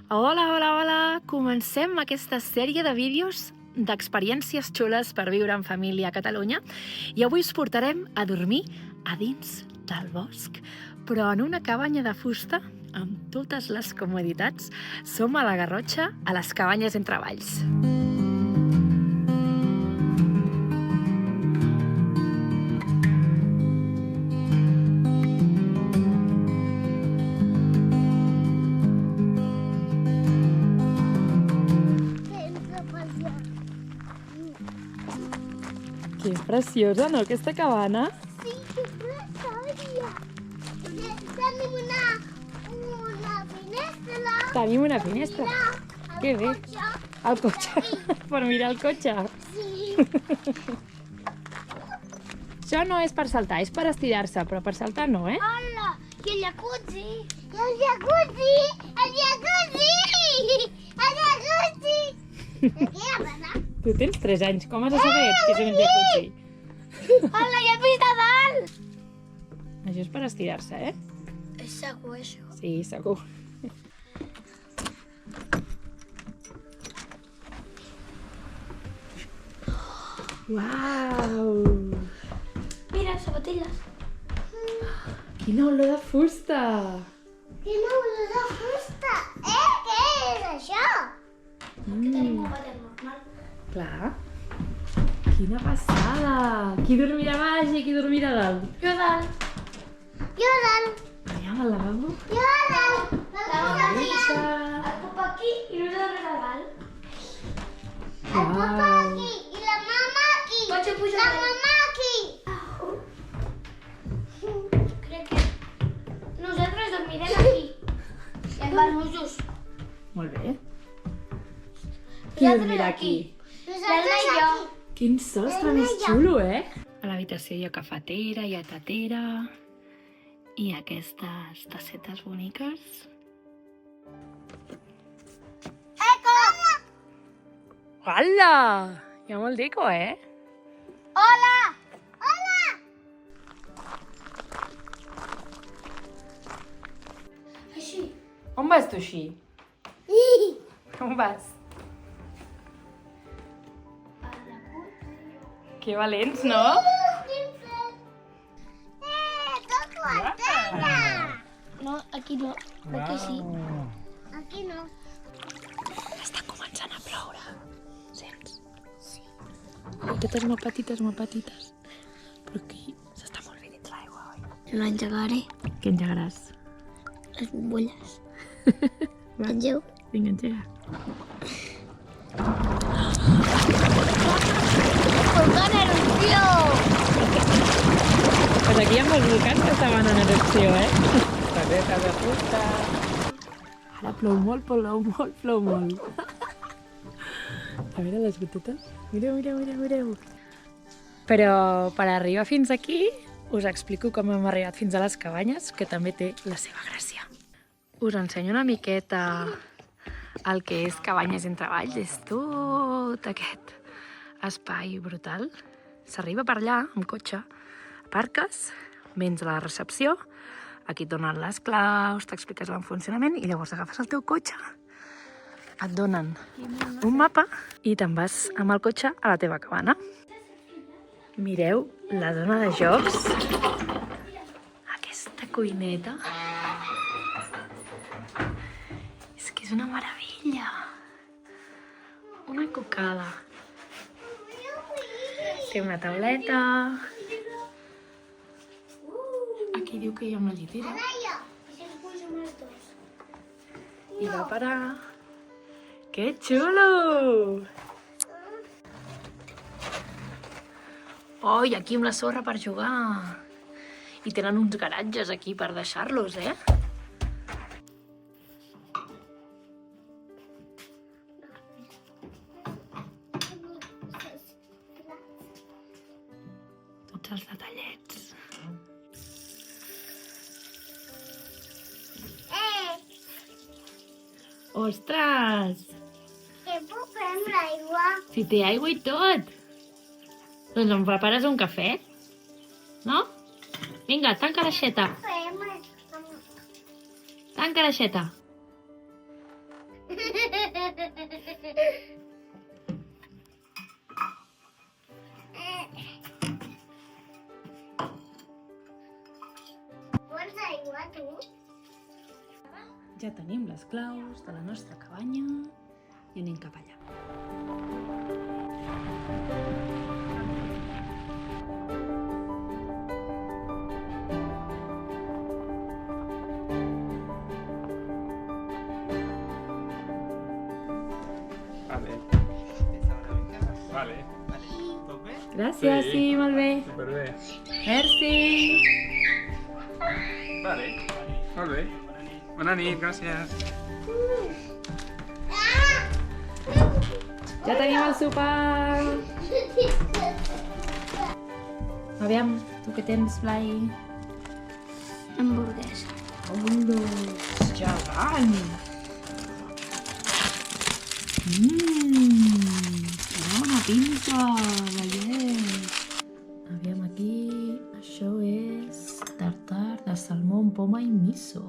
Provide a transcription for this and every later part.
Hola, hola, hola! Comencem aquesta sèrie de vídeos d'experiències xules per viure en família a Catalunya i avui us portarem a dormir a dins del bosc, però en una cabanya de fusta amb totes les comoditats. Som a la Garrotxa, a les Cabanyes Entre Valls. Que preciosa, no, aquesta cabana? Sí, qué preciosa. Tenim una finestra. Tenim una finestra. Que bé. El cotxe. Per mirar el cotxe. Sí. Això no és per saltar, és per estirar-se, però per saltar no, eh? Hola, i el jacuzzi. El jacuzzi. El jacuzzi. El jacuzzi. ¿De qué hablas? Tu tens 3 anys, com has de saber que és un jacuzzi? Hola, ja he vist a dalt. Això és per estirar-se, eh? És segur, això. Sí, segur. Uau! Mira, sabatilles. Quina olor de fusta! Quina olor de fusta. Què és això? Tenim un batet normal. Clar. Quina passada! Qui dormirà baix i qui dormirà dalt? Jo dalt. Jo dalt. Aviam, al lavabo. Jo dalt. La mama aquí. Deixa. El papa aquí i nosaltres a dalt. El Uau. papa aquí i la mama aquí. Pots pujar la mama aquí. Crec que nosaltres dormirem aquí. I amb els nusos. Molt bé. Qui dormirà aquí? Nosaltres i jo. Quin sostre més xulo, eh? A l'habitació hi ha cafetera, hi ha tatera i aquestes tassetes boniques. Eco! Hola! Hi ha molt d'eco, eh? Hola! Hola! Així. On vas tu així? On vas? Que valents, no? Toco antena! No, aquí no. Aquí sí. Aquí no. Està començant a ploure. Sents? Sí. Gotetes molt petites, molt petites. Però aquí s'està molt bé dins l'aigua, oi? L'engegaré. Què engegaràs? Les bombolles. Engeu. Vinga, engega. Volcán erupció! Pues aquí hi ha molts volcans que estaven en erupció, eh? Tassetes de fusta. Ara plou molt, plou molt, plou molt. A veure les gotetes. Mireu, mireu, mireu, mireu. Però per arribar fins aquí us explico com hem arribat fins a les cabanyes, que també té la seva gràcia. Us ensenyo una miqueta el que és Cabanyes Entre Valls. És tot aquest espai brutal. S'arriba per allà amb cotxe, aparques, vens a la recepció, aquí et donen les claus, t'expliques el funcionament i llavors agafes el teu cotxe, et donen un mapa i te'n vas amb el cotxe a la teva cabana. Mireu la zona de jocs, aquesta cuineta. És que és una meravella. Una cocada. Té una tauleta. Aquí diu que hi ha una llitera. I va parar. Que xulo! Oh, i aquí amb la sorra per jugar. I tenen uns garatges aquí per deixar-los, eh? Tots els detallets. Ostres! Que puc fer amb l'aigua? Si té aigua i tot! Doncs em prepares un cafè? No? Vinga, tanca l'aixeta. Tanca l'aixeta. Vols aigua, tu? Ja tenim les claus de la nostra cabanya i anem cap allà. Vale. Vale. Tot bé? Gràcies, sí, molt bé. Superbé. Merci. Vale. Molt bé. Bona nit, gràcies. Ja tenim el sopar. Aviam, tu què tens, Blai? Hamburguesa. Holos, gegant! Quina bona pinta, veieu? Aviam aquí, això és tartar de salmó amb poma i miso.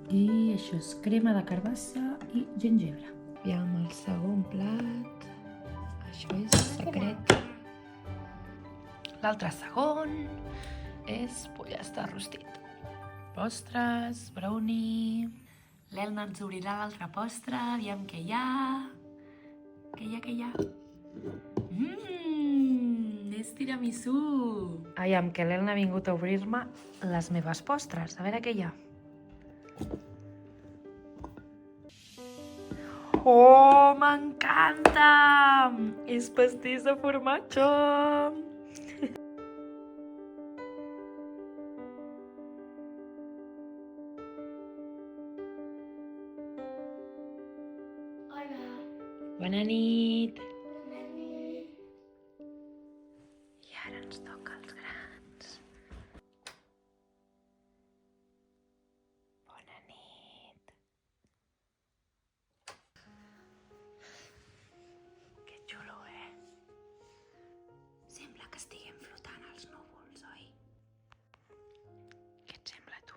I això és crema de carbassa i gingebre. Aviam el segon plat, això és secret. L'altre segon és pollastre rostit. Postres, brownie... L'Elna ens obrirà l'altre postre, aviam què hi ha. Què hi ha? És tiramisú! Aviam, que l'Elna ha vingut a obrir-me les meves postres. A veure què hi ha. Oh, m'encanta! És pastís de formatge! Bona nit! I ara ens toca els grans. Bona nit! Que xulo, eh? Sembla que estiguem flotant als núvols, oi? Què et sembla, tu?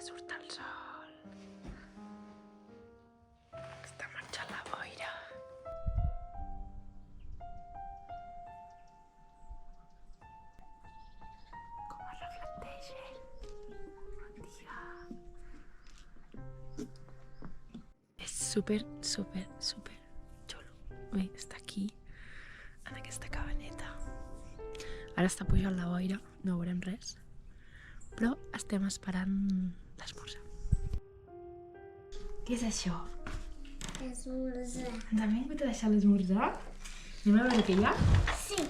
Surt el sol. Està marxant la boira. Com es reflecteix, Bon dia. És super xulo. Bé, està aquí, en aquesta cabaneta. Ara està pujant la boira, no veurem res. Però estem esperant l'esmorzar. Què és això? Esmorzar. Ens han vingut a deixar l'esmorzar? Anem a veure què hi ha? Sí.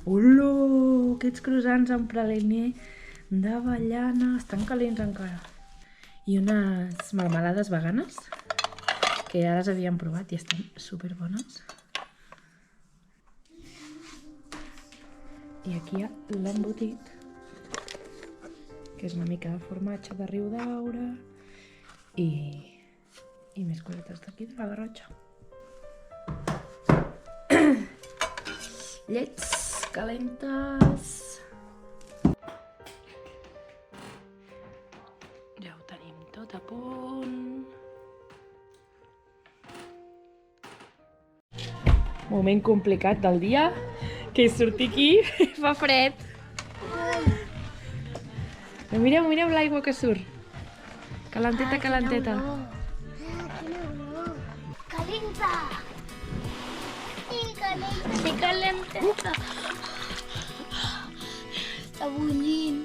Olo! Aquests croissants amb praliné d'avellana. Estan calents encara. I unes melmelades veganes, que ara les havíem provat i estan superbones. I aquí hi ha l'embotit, que és una mica de formatge de Riudaura i més cosetes d'aquí de la Garrotxa. Llets calentes. Ja ho tenim tot a punt. Moment complicat del dia, que és sortir aquí, fa fred. Mireu l'aigua que surt. Calenteta. Quina olor. Calenta. Sí, calenteta. Està bullint.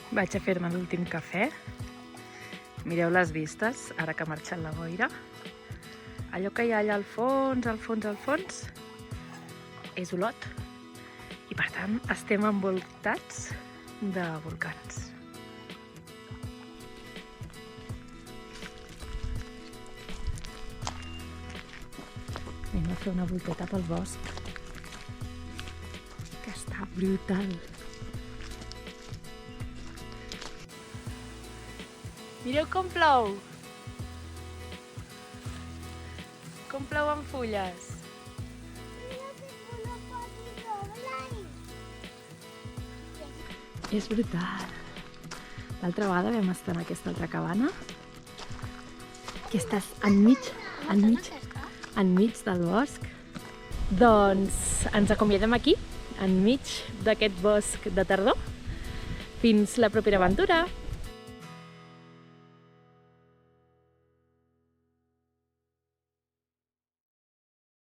Vaig a fer-me l'últim cafè. Mireu les vistes, ara que ha marxat la boira. Allò que hi ha allà al fons, és Olot. I per tant estem envoltats de volcans. Anem a fer una volteta pel bosc, que està brutal. Mireu com plou! Com plou amb fulles. És brutal. L'altra vegada vam estar en aquesta altra cabana, que estàs enmig del bosc. Doncs ens acomiadem aquí, enmig d'aquest bosc de tardor. Fins la propera aventura!